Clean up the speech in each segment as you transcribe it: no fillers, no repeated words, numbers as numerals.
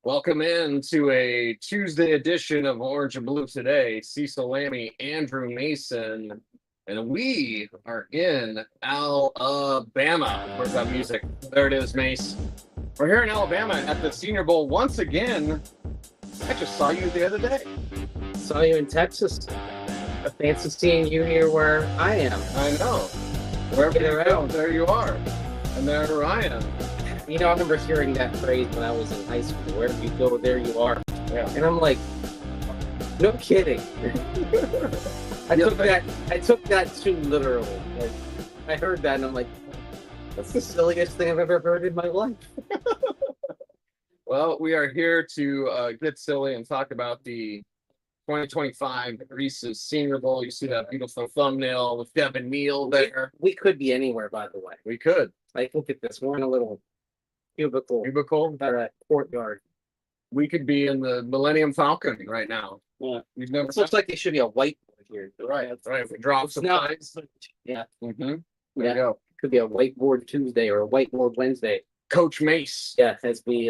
Welcome in to a Tuesday edition of Orange and Blue Today. Cecil Lammy, Andrew Mason, and we are in Alabama. Where's that music? There it is, Mace. We're here in Alabama at the Senior Bowl once again. I just saw you the other day. Saw you in Texas. A fancy seeing you here where I am. I know. Wherever you go, there you are. And there I am. You know, I remember hearing that phrase when I was in high school. Wherever you go, there you are. Yeah. And I'm like, no kidding. I took that too literally. Like, I heard that and I'm like, that's the silliest thing I've ever heard in my life. Well, we are here to get silly and talk about the 2025 Reese's Senior Bowl. You see that beautiful thumbnail with Devin Neal there. We could be anywhere, by the way. We could. Like, look at this. We're in a little cubicle or a courtyard. We could be in the Millennium Falcon right now. Yeah. You've never. It looks like there should be a whiteboard here. Right. We drop some lines. Yeah. Mm-hmm. There you go. Could be a whiteboard Tuesday or a whiteboard Wednesday. Coach Mace. Yeah, as we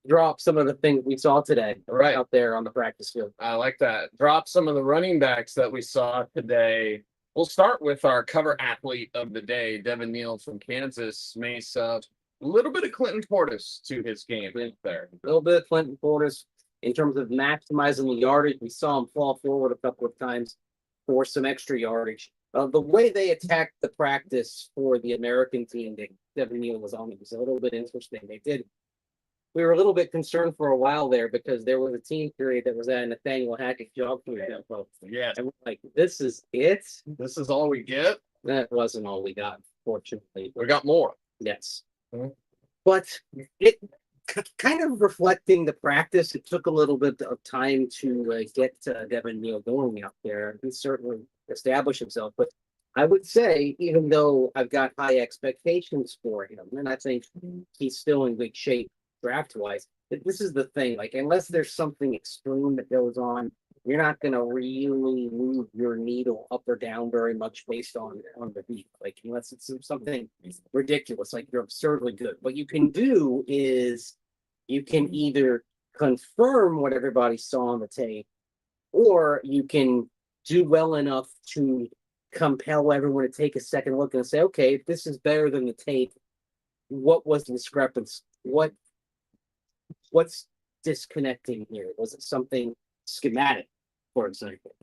drop some of the things we saw today out there on the practice field. I like that. Drop some of the running backs that we saw today. We'll start with our cover athlete of the day, Devin Neal from Kansas. Mace, a little bit of Clinton Portis to his game there. A little bit of Clinton Portis in terms of maximizing the yardage. We saw him fall forward a couple of times for some extra yardage. The way they attacked the practice for the American team that Devin Neal was on, it was a little bit interesting. We were a little bit concerned for a while there because there was a team period that was at Nathaniel Hackett's job for tempo. Yeah. And we're like, this is it? This is all we get? That wasn't all we got, fortunately. We got more. Yes. Mm-hmm. But it kind of reflecting the practice, it took a little bit of time to get Devin Neal going out there. He certainly established himself. But I would say, even though I've got high expectations for him, and I think he's still in good shape draft-wise, but this is the thing. Like, unless there's something extreme that goes on, you're not going to really move your needle up or down very much based on the beat. Like, unless it's something ridiculous, like you're absurdly good. What you can do is you can either confirm what everybody saw on the tape, or you can do well enough to compel everyone to take a second look and say, okay, if this is better than the tape, what was the discrepancy? What's disconnecting here? Was it something schematic, for example?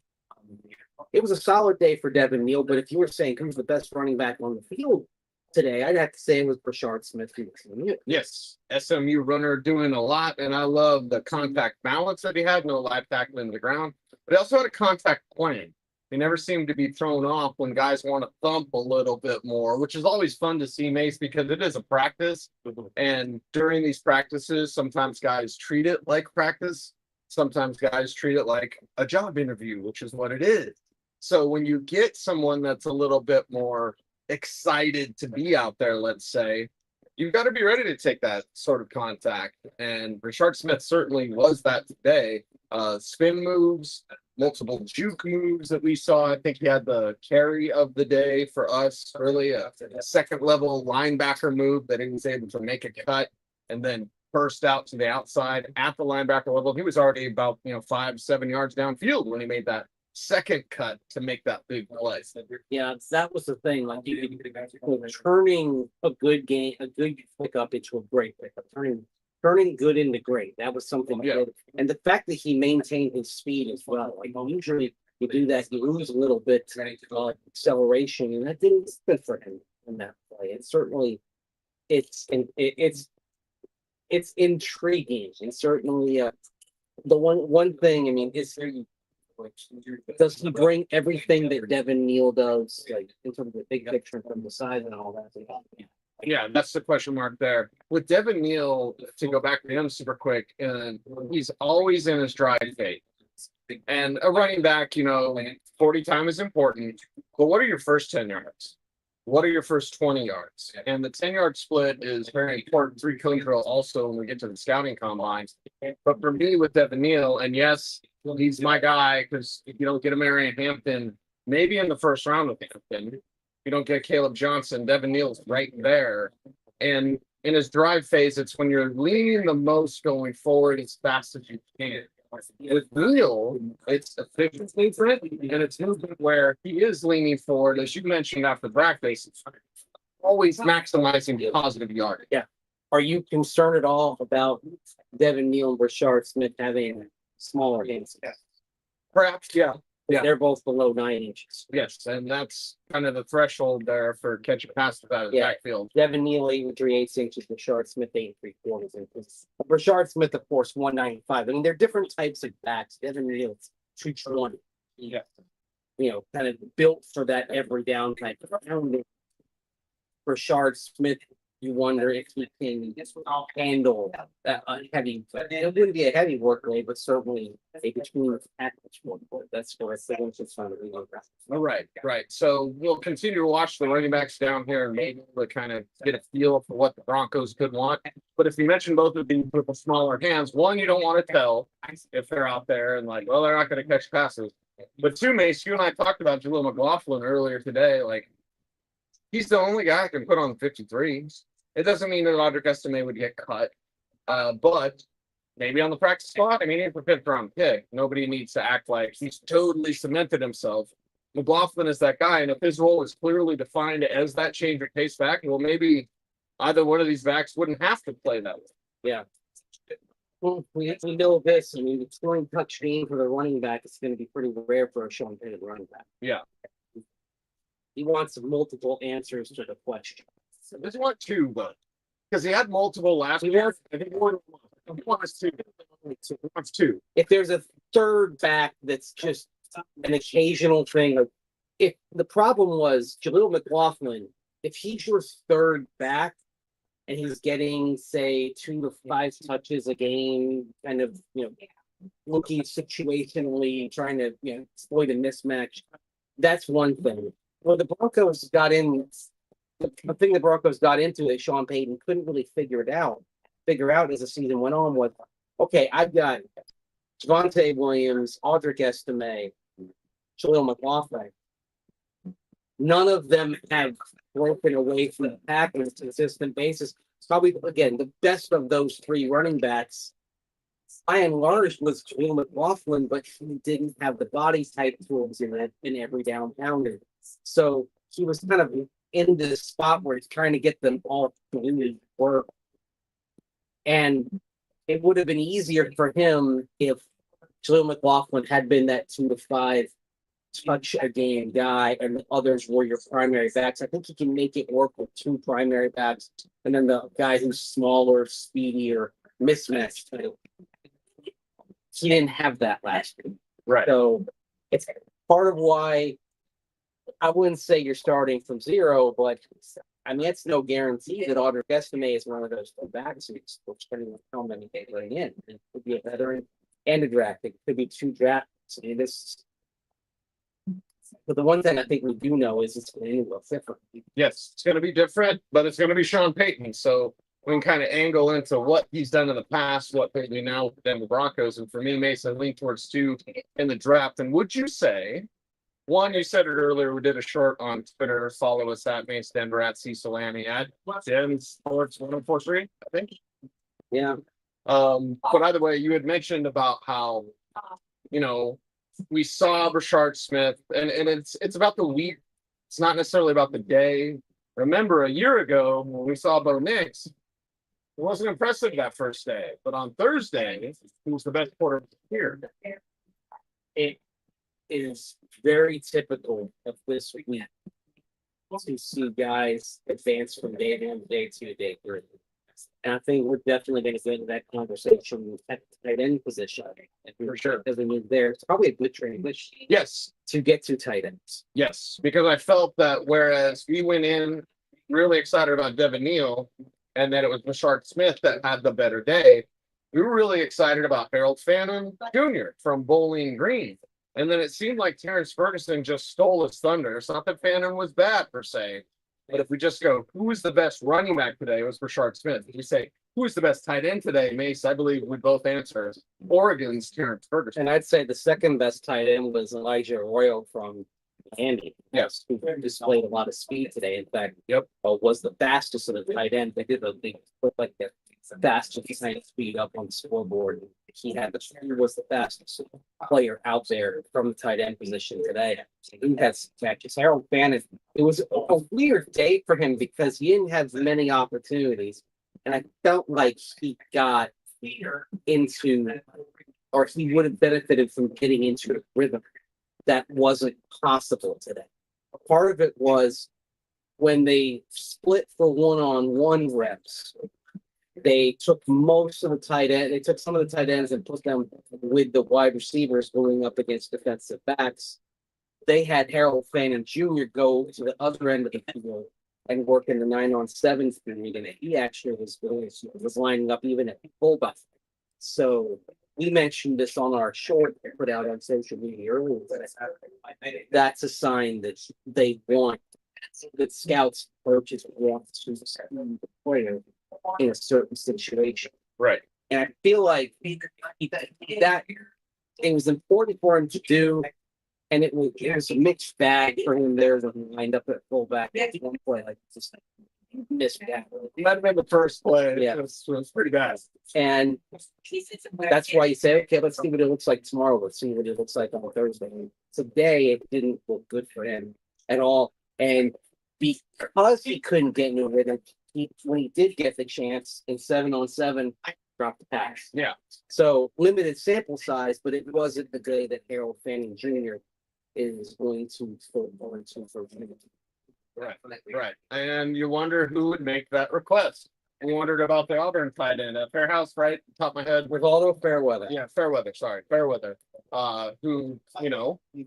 It was a solid day for Devin Neal, but if you were saying who's the best running back on the field today, I'd have to say it was Brashard Smith. Yes, SMU runner doing a lot, and I love the contact balance that he had. No live tackling to the ground, but he also had a contact plan. He never seemed to be thrown off when guys want to thump a little bit more, which is always fun to see, Mace, because it is a practice. And during these practices, sometimes guys treat it like practice. Sometimes guys treat it like a job interview, which is what it is. So when you get someone that's a little bit more excited to be out there, let's say, you've got to be ready to take that sort of contact. And Brashard Smith certainly was that today. Spin moves, multiple juke moves that we saw. I think he had the carry of the day for us, really a second level linebacker move that he was able to make a cut and then burst out to the outside at the linebacker level. He was already about 5-7 yards downfield when he made that second cut to make that big play. Yeah, that was the thing. Like, turning a good pickup into a great pickup, turning good into great. That was something good. And the fact that he maintained his speed as well. Like, usually you do that, you lose a little bit acceleration, and that didn't fit for him in that play. It certainly, it's intriguing, and certainly the one thing. I mean, does he bring everything that Devin Neal does, like in terms of the big picture, from the size and all that? Yeah, that's the question mark there. With Devin Neal, to go back to him super quick, and he's always in his drive phase. And a running back, 40 time is important, but what are your first 10 yards? What are your first 20 yards? And the 10-yard split is very important. 3-cone drill also when we get to the scouting combines. But for me with Devin Neal, and yes, he's my guy because if you don't get a Marion Hampton, maybe in the first round with Hampton, you don't get Caleb Johnson, Devin Neal's right there. And in his drive phase, it's when you're leaning the most going forward as fast as you can. With Neil, it's efficiency movement, and it's movement where he is leaning forward, as you mentioned after practice, always maximizing positive yardage. Yeah. Are you concerned at all about Devin Neal and Rashard Smith having smaller hands? Perhaps, yeah. Yeah. They're both below 9 inches. Yes, and that's kind of the threshold there for catching pass out of the backfield. Devin Neal, 8 3/8 inches. Rashard Smith, 8 3/4 inches. Rashard Smith, of course, 195. I mean, they're different types of backs. Devin Neal's 220. Yeah. You know, kind of built for that every down type of pounding. Rashard Smith, you wonder if he can handle that heavy. It wouldn't be a heavy workload, but certainly a between package workload. That's where I think it's fun to be. All right, right. So we'll continue to watch the running backs down here and maybe to kind of get a feel for what the Broncos could want. But if you mention both of these with the smaller hands, one, you don't want to tell if they're out there and like, well, they're not going to catch passes. But two, Mace, you and I talked about Jaleel McLaughlin earlier today. Like, he's the only guy who can put on 53s. It doesn't mean that Audric Estime would get cut, but maybe on the practice squad. I mean, he's a fifth-round pick. Nobody needs to act like he's totally cemented himself. McLaughlin is that guy, and if his role is clearly defined as that change of pace back, well, maybe either one of these backs wouldn't have to play that way. Yeah. Well, we know this. I mean, it's going touch game for the running back. It's going to be pretty rare for a Sean Payton running back. Yeah. He wants multiple answers to the question. He doesn't want two, but because he had multiple last year. I think he wants two. He wants two. If there's a third back that's just an occasional thing, if the problem was Jaleel McLaughlin, if he's your third back and he's getting, say, 2 to 5 touches a game, kind of, looking situationally, trying to, exploit a mismatch, that's one thing. Well, the Broncos got in. The thing the Broncos got into that Sean Payton couldn't really figure out as the season went on was, okay, I've got Javonte Williams, Audric Estime, Jaleel McLaughlin. None of them have broken away from the pack on a consistent basis. It's probably, again, the best of those 3 running backs, by and large, was Jaleel McLaughlin, but he didn't have the body type tools in every down pounder. So he was kind of in this spot where he's trying to get them all to work. And it would have been easier for him if Jaleel McLaughlin had been that 2 to 5 touch a game guy and the others were your primary backs. I think he can make it work with 2 primary backs and then the guy who's smaller, speedier, mismatched. He didn't have that last year. Right. So it's part of why I wouldn't say you're starting from 0, but I mean, it's no guarantee that Audric Estime is one of those backs, depending on how many they bring in. It could be a veteran and a draft. It could be 2 drafts. I mean, but the one thing I think we do know is it's going to be different. Yes, it's going to be different, but it's going to be Sean Payton. So we can kind of angle into what he's done in the past, what they do now with the Denver Broncos. And for me, Mason, lean towards 2 in the draft. And would you say, one, you said it earlier, we did a short on Twitter. Follow us at Mace Denver, at Cecilani, at Dem Sports 1043, I think. Yeah. But either way, you had mentioned about how, we saw Rashard Smith, and it's about the week. It's not necessarily about the day. Remember, a year ago when we saw Bo Nix, it wasn't impressive that first day. But on Thursday, he was the best quarterback here. It is very typical of this week to see guys advance from day 1 to day 2 to day 3. And I think we're definitely going to get into that conversation at the tight end position. For sure. As we move there, it's probably a good transition. Yes. To get to tight ends. Yes. Because I felt that whereas we went in really excited about Devin Neal and that it was Rashard Smith that had the better day, we were really excited about Harold Phantom Jr. from Bowling Green. And then it seemed like Terrence Ferguson just stole his thunder. It's not that Phantom was bad per se, but if we just go, who was the best running back today? It was Rashard Smith. If we say, who is the best tight end today, Mace, I believe we both answer Oregon's Terrence Ferguson. And I'd say the second best tight end was Elijah Arroyo from Miami. Yes. Who displayed a lot of speed today. In fact, Yep. Was the fastest of the tight end. They put like the fastest kind of speed up on the scoreboard. He was the fastest player out there from the tight end position today. He had some catches. Harold Bannon, it was a weird day for him because he didn't have many opportunities. And I felt like he got into, or he would have benefited from getting into a rhythm that wasn't possible today. Part of it was when they split for one-on-one reps, they took most of the tight end. They took some of the tight ends and put them with the wide receivers going up against defensive backs. They had Harold Fannin Jr. go to the other end of the field and work in the 9-on-7 speed, and he actually was lining up even at fullback. So we mentioned this on our short put out on social media earlier. That's a sign that they want, that scouts, coaches want to the player in a certain situation. Right. And I feel like that it was important for him to do, and it was a mixed bag for him there to wind up at fullback. One play like just missed that. Might have been the first play. Yeah. It was pretty bad. And that's why you say, okay, let's see what it looks like tomorrow. Let's see what it looks like on Thursday. Today, it didn't look good for him at all. And because he couldn't get into a rhythm, when he did get the chance in 7-on-7, dropped the pass. Yeah. So limited sample size, but it wasn't the day that Harold Fanning Jr. is going to for. Right. And you wonder who would make that request. We wondered about the Auburn tight end, Fairhouse, right? Top of my head. Rivaldo Fairweather. Yeah, Fairweather. Sorry, Fairweather. Who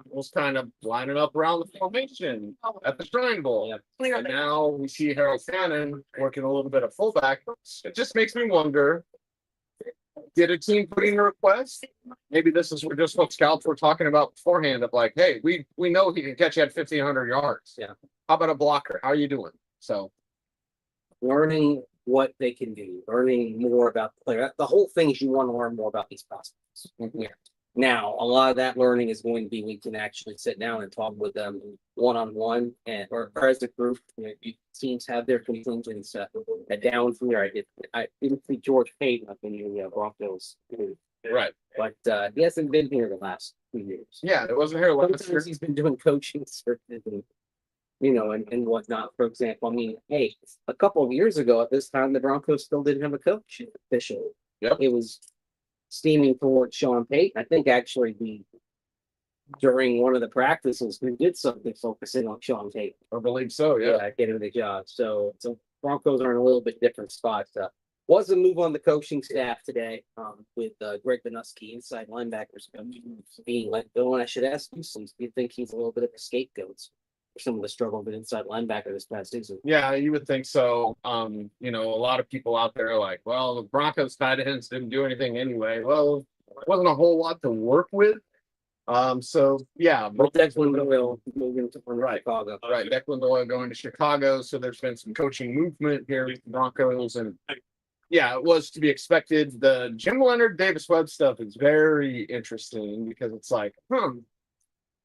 was kind of lining up around the formation at the Shrine Bowl. Yeah. And now we see Harold Fannin working a little bit of fullback. It just makes me wonder. Did a team put in a request? Maybe this is just what scouts were talking about beforehand of like, hey, we know he can catch you at 1,500 yards. Yeah. How about a blocker? How are you doing? So learning what they can do, learning more about the player. The whole thing is you want to learn more about these prospects. Mhm. Now, a lot of that learning is going to be we can actually sit down and talk with them one-on-one or as a group. Teams have their contingents down from there. I didn't see George Payton up in the Broncos, right. but he hasn't been here the last 2 years. Yeah, it wasn't here last year. Sometimes he's been doing coaching searches and whatnot. For example, I mean, hey, a couple of years ago at this time, the Broncos still didn't have a coach officially. Yep. It was steaming towards Sean Payton. I think actually during one of the practices, we did something focusing on Sean Payton. I believe so, yeah. Getting the job. So Broncos are in a little bit different spot. Was a move on the coaching staff today with Greg Benuski, inside linebackers coach, being let go. And I should ask you, do you think he's a little bit of a scapegoat for some of the struggle with inside linebacker this past season? Yeah, you would think so. A lot of people out there are like, well, the Broncos tight ends didn't do anything anyway. Well, it wasn't a whole lot to work with. So yeah, But Declan Doyle moving to Chicago. Right, Declan Doyle going to Chicago. So there's been some coaching movement here with the Broncos, and yeah, it was to be expected. The Jim Leonard, Davis Webb stuff is very interesting because it's like, I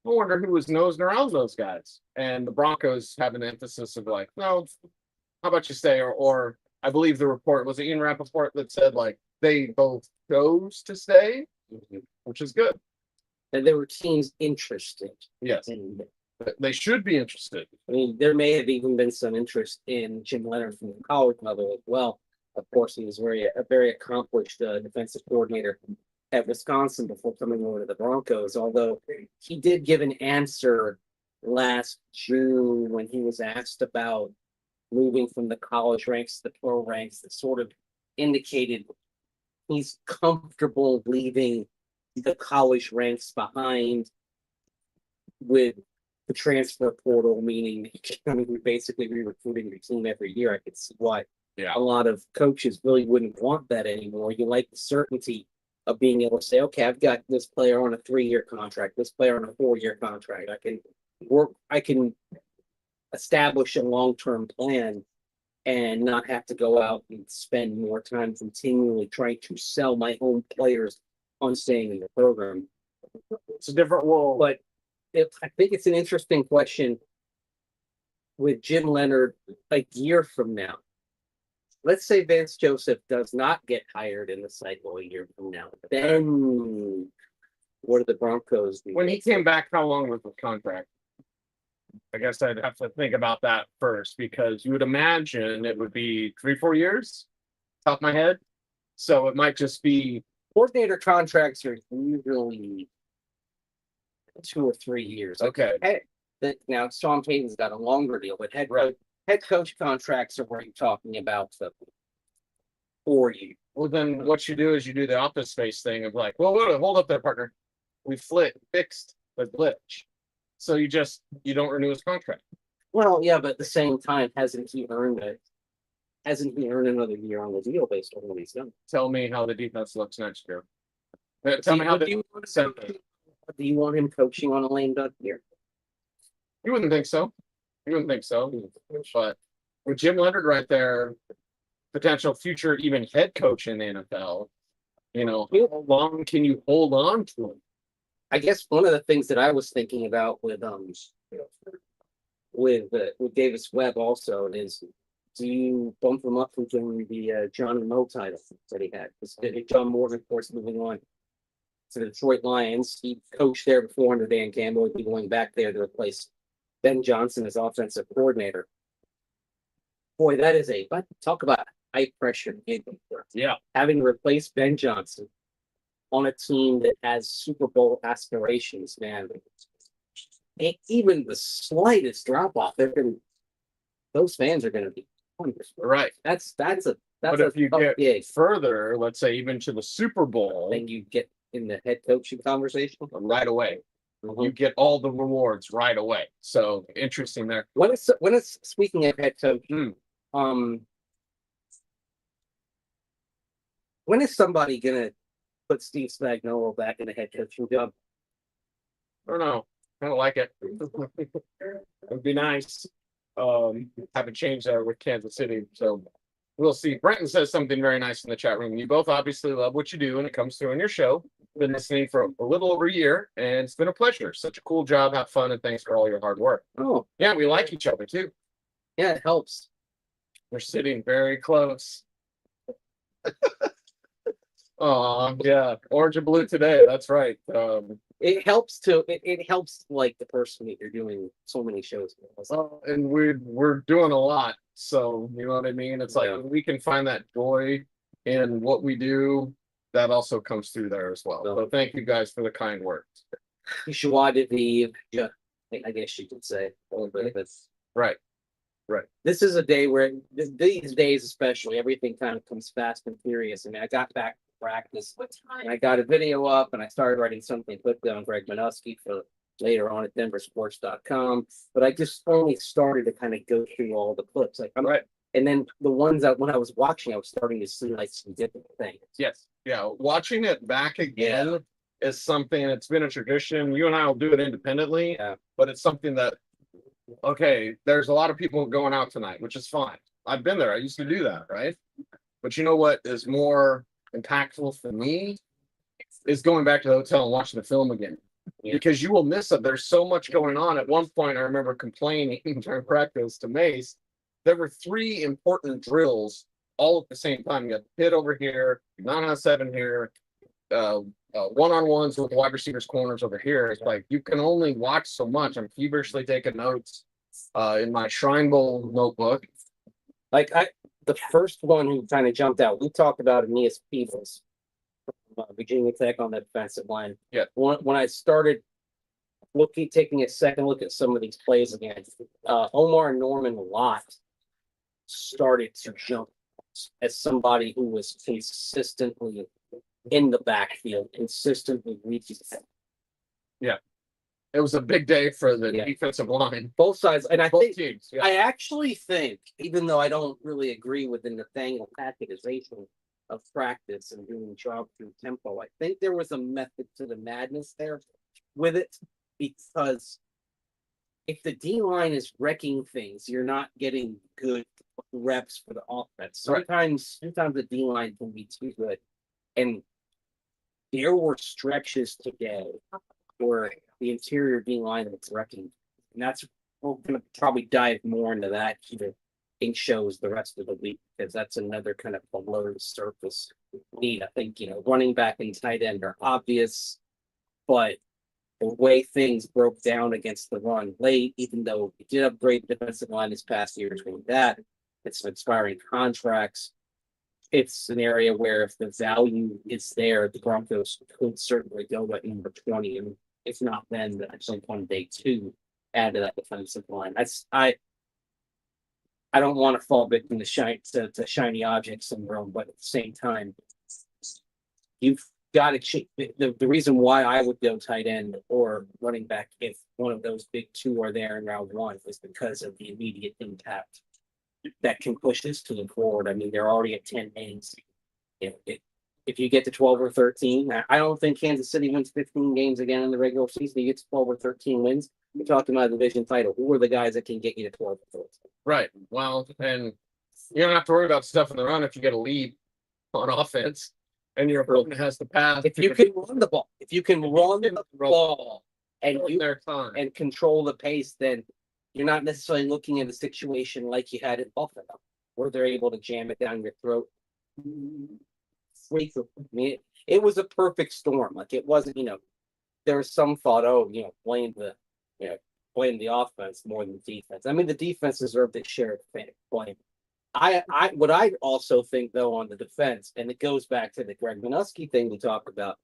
wonder who was nosing around those guys. And the Broncos have an emphasis of like, no, how about you stay? Or I believe the report was Ian Rappaport that said like they both chose to stay, which is good. And there were teams interested. Yes. They should be interested. I mean, there may have even been some interest in Jim Leonard from the college level as well. Of course, he was a very accomplished defensive coordinator at Wisconsin before coming over to the Broncos, although he did give an answer last June when he was asked about moving from the college ranks to the pro ranks that sort of indicated he's comfortable leaving the college ranks behind with the transfer portal, meaning we basically re-recruiting your team every year. I could see why a lot of coaches really wouldn't want that anymore. You like the certainty of being able to say, okay, I've got this player on a 3-year contract, this player on a 4-year contract. I can establish a long-term plan and not have to go out and spend more time continually trying to sell my own players on staying in the program. It's a different world. But I think it's an interesting question with Jim Leonard a year from now. Let's say Vance Joseph does not get hired in the cycle a year from now. Then what do the Broncos do? When he came back, how long was the contract? I guess I'd have to think about that first because you would imagine it would be 3-4 years, top of my head. So it might just be Coordinator contracts are usually 2 or 3 years. okay. Now Sean Payton's got a longer deal, but head coach contracts are where you're talking about the 4 years. Well, then what you do is you do the office space thing of like, well, hold up there, partner. We fixed the glitch. So you don't renew his contract. Well, yeah, but at the same time, hasn't he earned another year on the deal based on what he's done? Tell me how the defense looks next year. Tell me how do you want him coaching on a lame duck year? You wouldn't think so. But with Jim Leonard right there, potential future even head coach in the NFL, how long can you hold on to him? I guess one of the things that I was thinking about with Davis Webb also is, do you bump him up from doing the John and Mo title that he had? Because John Morgan, of course, moving on to the Detroit Lions. He coached there before under Dan Campbell. He'd be going back there to replace Ben Johnson as offensive coordinator. Boy, talk about high pressure. Yeah. Having replaced Ben Johnson on a team that has Super Bowl aspirations, man. Even the slightest drop off, those fans are going to be hungry. Right. But if you get further, let's say even to the Super Bowl, then you get in the head coaching conversation right away. Mm-hmm. You get all the rewards right away. So interesting there. When is speaking of head coach, when is somebody gonna put Steve Spagnuolo back in the head coaching job? I don't know. I don't like it. It'd be nice. Have a change there with Kansas City. So we'll see. Brenton says something very nice in the chat room. You both obviously love what you do when it comes through on your show. Been listening for a little over a year, and it's been a pleasure. Such a cool job. Have fun, and thanks for all your hard work. Oh, yeah, we like each other too. Yeah, it helps. We're sitting very close. Oh, yeah. Orange and blue today. That's right. It helps it helps like the person that you're doing so many shows with. And we're doing a lot. So you know what I mean? It's like we can find that joy in what we do. That also comes through there as well. So thank you guys for the kind words. Joie de vivre. Yeah, I guess you could say a little bit of it. Right. This is a day where these days, especially, everything kind of comes fast and furious. I mean, I got back to practice and I got a video up and I started writing something quickly on Greg Minuski for later on at denversports.com. But I just only started to kind of go through all the clips. And then the ones that when I was watching, I was starting to see like some different things. Yes. Yeah. Watching it back again is something, it's been a tradition. You and I will do it independently, but it's something that, okay, there's a lot of people going out tonight, which is fine. I've been there. I used to do that, right? But you know what is more impactful for me is going back to the hotel and watching the film again. Because you will miss it. There's so much going on. At one point, I remember complaining during practice to Mace. There were 3 important drills all at the same time. You got the pit over here, 9-on-7 here, one-on-ones with wide receivers, corners over here. It's like you can only watch so much. I'm feverishly taking notes in my Shrine Bowl notebook. The first one who kind of jumped out, we talked about Aeneas Peebles, Virginia Tech on the defensive line. Yeah. When I started taking a second look at some of these plays again, Omar Norman Lott started to jump as somebody who was consistently in the backfield, consistently reaching. Yeah. It was a big day for the defensive line. Both sides. And both teams. Yeah. I actually think, even though I don't really agree with the Nathaniel packetization of practice and doing job through tempo, I think there was a method to the madness there with it, because if the D line is wrecking things, you're not getting good reps for the offense. Sometimes the D line can be too good. And there were stretches today or the interior D line that's wrecking. And that's we're gonna probably dive more into that here in shows the rest of the week because that's another kind of below the surface need. I think running back and tight end are obvious, but the way things broke down against the run late, even though we did upgrade the defensive line this past year between that, it's some expiring contracts. It's an area where if the value is there, the Broncos could certainly go at number 20, and if not then at some point on day 2, add to that defensive line. I don't want to fall victim to shiny object syndrome, but at the same time, you've got to check the reason why I would go tight end or running back if one of those big 2 are there in round 1 is because of the immediate impact that can push this team forward. I mean, they're already at 10 games. If you get to 12 or 13, I don't think Kansas City wins 15 games again in the regular season. You get to 12 or 13 wins. We're talking about a division title. Who are the guys that can get you to 12 or 13? Right. Well, and you don't have to worry about stuff in the run if you get a lead on offense and your opponent has the pass. If you can run the ball, if you can run the ball and their time and control the pace, then you're not necessarily looking at a situation like you had in Buffalo, where they're able to jam it down your throat. Frequently. I mean, it was a perfect storm. Like it wasn't, there was some thought, blame the offense more than the defense. I mean, the defense deserved its share of blame. What I also think though on the defense, and it goes back to the Greg Minuski thing we talked about,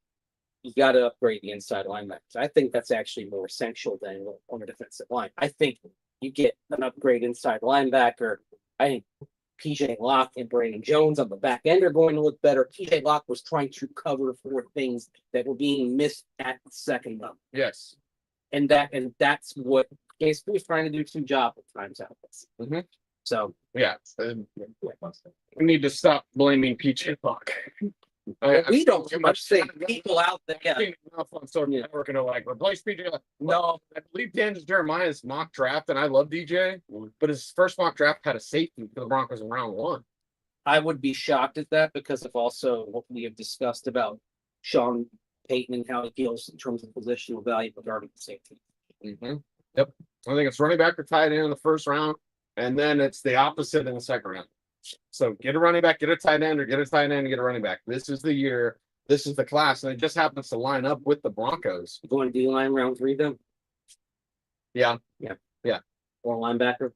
you got to upgrade the inside linebackers. I think that's actually more essential than on the defensive line. I think you get an upgrade inside linebacker. I think PJ Locke and Brandon Jones on the back end are going to look better. PJ Locke was trying to cover for things that were being missed at the second level. Yes. And that's what Case was trying to do 2 jobs at times out of this. So yeah, we need to stop blaming PJ Locke. We don't too much say people out there. Yeah. On social network and like replace PJ. No, I believe Dan Jeremiah's mock draft, and I love DJ, but his first mock draft had a safety for the Broncos in round 1. I would be shocked at that because of also what we have discussed about Sean Payton and how he feels in terms of positional value regarding the safety. Yep, I think it's running back or tight end in the first round, and then it's the opposite in the second round. So get a running back, get a tight end, or get a tight end and get a running back. This is the year. This is the class, and it just happens to line up with the Broncos. Going D-line round 3 then? Yeah. Or linebacker.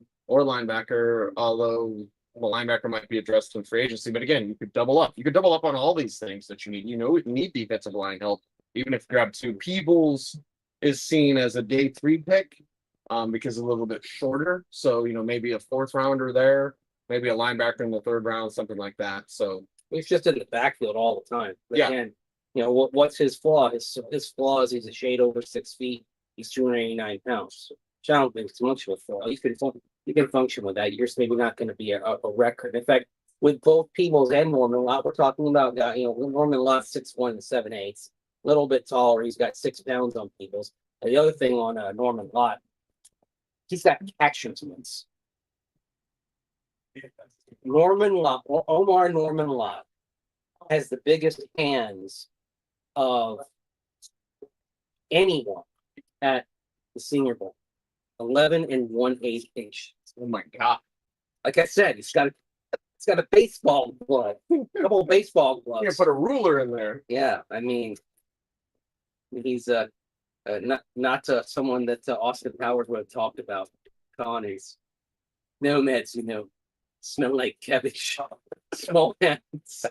Although the linebacker might be addressed in free agency. But again, you could double up. You could double up on all these things that you need. You need defensive line help, even if you grab 2. Peebles is seen as a day 3 pick because a little bit shorter. So, maybe a 4th rounder there. Maybe a linebacker in the 3rd round, something like that. So he's just in the backfield all the time. But yeah. Again, what's his flaw? His flaw is he's a shade over 6 feet. He's 289 pounds. Which I don't think it's much of a flaw. You can function with that. You're just maybe not going to be a record. In fact, with both Peebles and Norman Lott, we're talking about Norman Lott 6'1" and 7'8", a little bit taller. He's got 6 pounds on Peebles. And the other thing on Norman Lott, he's got catch instruments. Omar Norman Lott has the biggest hands of anyone at the Senior Bowl. 11 and 1/8 inch. Oh my God! Like I said, it's got a baseball glove, a couple of baseball gloves. You can put a ruler in there. Yeah, I mean, he's not someone that Austin Powers would have talked about. Connie's nomads, smell like cabbage. Small hands.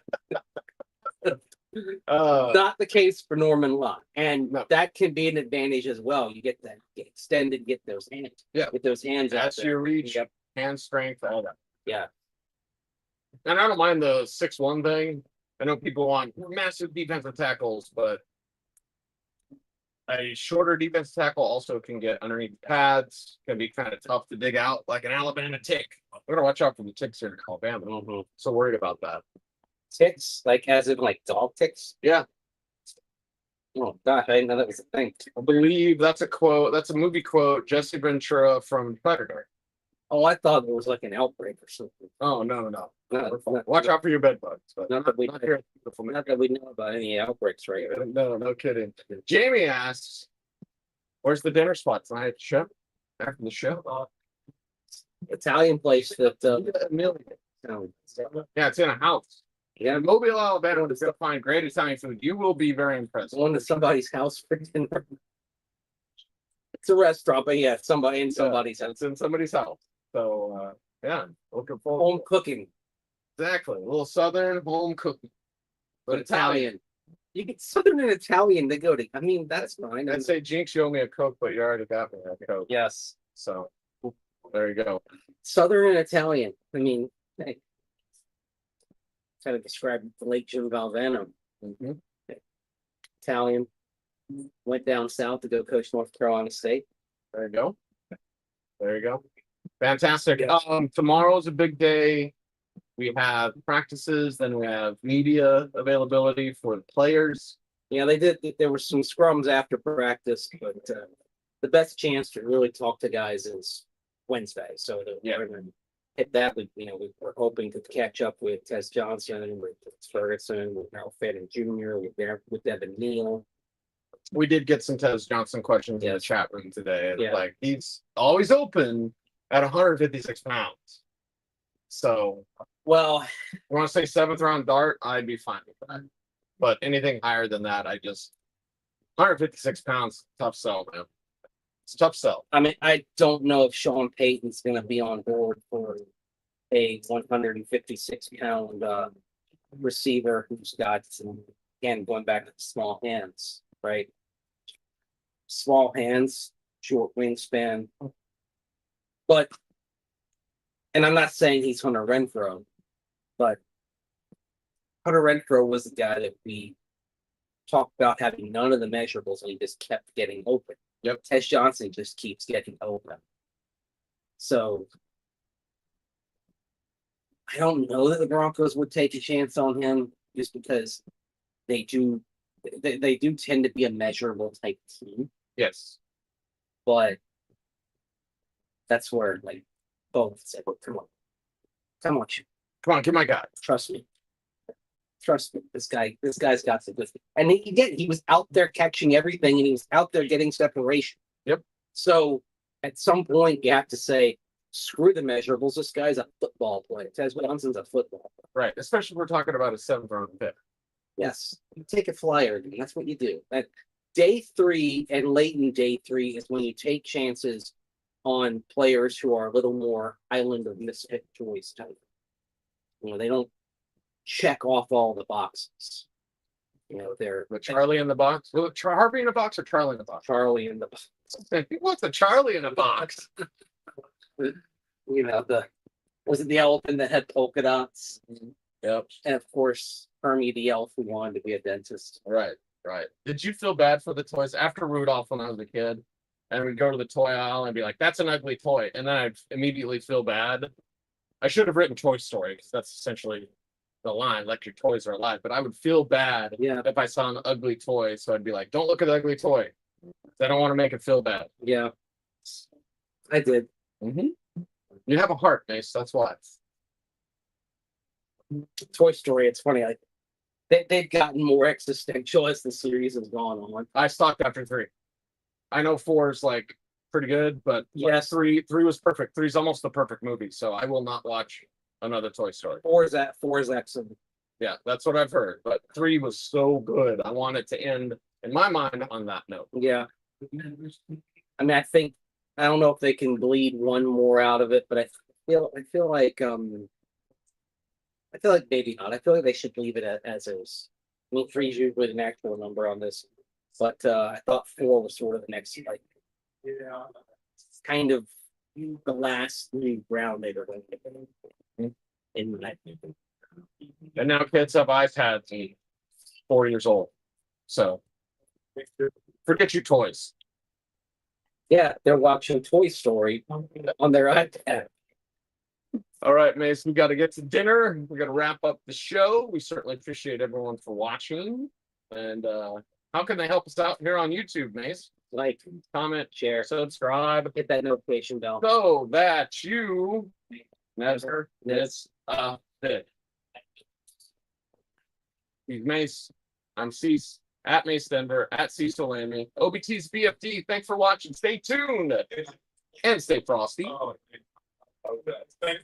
Not the case for Norman Lott, and that can be an advantage as well. You get that extended, get those hands. Yeah, get those hands. That's your reach, hand strength, all that. Yeah, and I don't mind the 6'1" thing. I know people want massive defensive tackles, but a shorter defensive tackle also can get underneath the pads. Can be kind of tough to dig out, like an Alabama tick. We're gonna watch out for the ticks here in Alabama. So worried about that. Ticks, like as in like dog ticks? Yeah. Oh gosh, I didn't know that was a thing. I believe that's a quote. That's a movie quote. Jesse Ventura from Predator. Oh, I thought it was like an outbreak or something. Oh no. Watch out for your bed bugs. But not that we know about any outbreaks, right? No kidding. Jamie asks, Where's the dinner spot tonight? At the show? After the show? Italian place that Yeah, it's in a house. yeah, In Mobile, Alabama, to find great Italian food. You will be very impressed. going to somebody's house for dinner. It's a restaurant, but yeah, somebody in somebody's house. It's in somebody's house. So yeah, looking forward. Home cooking, Exactly. A little southern home cooking. But Italian. You get Southern and Italian to go to. I mean, that's fine. I'd say Jinx, you owe me a Coke, but you already got me a Coke. Yes, So there you go. Southern and Italian. I mean, hey, kind of described the late Jim Valvano. Mm-hmm. Italian. Went down south to go coach North Carolina State. There you go. There you go. Fantastic. Yeah. Tomorrow's a big day. We have practices, then we have media availability for the players. Yeah, they did. There were some scrums after practice, but the best chance to really talk to guys is Wednesday. So we're going to hit that. We're hoping to catch up with Tez Johnson, with Ferguson, with Harold Fadden Jr., with Devin Neal. We did get some Tez Johnson questions in the chat room today. Yeah. Like, he's always open at 156 pounds. So, well, you want to say 7th round dart? I'd be fine with that. But anything higher than that, 156 pounds, tough sell, man. It's a tough sell. I mean, I don't know if Sean Payton's going to be on board for a 156-pound receiver who's got some, again, going back to small hands, right? Small hands, short wingspan. But, and I'm not saying he's Hunter Renfrow, but Hunter Renfrow was the guy that we talked about having none of the measurables, and he just kept getting open. Yep. Tez Johnson just keeps getting open. So I don't know that the Broncos would take a chance on him just because they do tend to be a measurable type team. Yes. But that's where both said, well, come on. Come on, get my guy. Trust me. This guy's got some good. And he was out there catching everything, and he was out there getting separation. Yep. So at some point, you have to say, screw the measurables. This guy's a football player. Tez Johnson's a football player. Right. Especially if we're talking about a 7th round pick. Yes. You take a flyer, dude. That's what you do. At day 3 and late in day 3 is when you take chances on players who are a little more island of misfit toys type. They don't check off all the boxes. They're the Charlie in the box. Will it Harvey in the box or Charlie in the box? Charlie in the box. He wants a Charlie in the box. Was it the elephant that had polka dots? Yep. And of course, Hermie the elf who wanted to be a dentist. Right. Did you feel bad for the toys after Rudolph when I was a kid? And we'd go to the toy aisle and be like, that's an ugly toy. And then I'd immediately feel bad. I should have written Toy Story because that's essentially the line, like your toys are alive. But I would feel bad if I saw an ugly toy. So I'd be like, don't look at the ugly toy. I don't want to make it feel bad. Yeah, I did. Mm-hmm. You have a heart, Mace. That's why. Toy Story, it's funny. They've gotten more existential as the series has gone on. I stopped after 3. I know 4 is pretty good, but yes, 3 was perfect. 3 is almost the perfect movie, so I will not watch another Toy Story. 4 is excellent. Yeah, that's what I've heard. But 3 was so good. I want it to end, in my mind, on that note. Yeah. I mean, I don't know if they can bleed one more out of it, but I feel like maybe not. I feel like they should leave it as is. I mean, 3 is usually an actual number on this, but I thought 4 was sort of the next, kind of the last new ground they were going to in my opinion. And now kids have iPads and 4 years old. So forget your toys. Yeah, they're watching Toy Story on their iPad. All right, Mace, we got to get to dinner. We're going to wrap up the show. We certainly appreciate everyone for watching. And how can they help us out here on YouTube, Mace? Like, comment, share, subscribe, hit that notification bell so that you never miss a bit. He's Mace. I'm Cease. at Mace Denver, at Cecil Lamy, OBT's BFD. Thanks for watching. Stay tuned and stay frosty. Oh, okay. Thank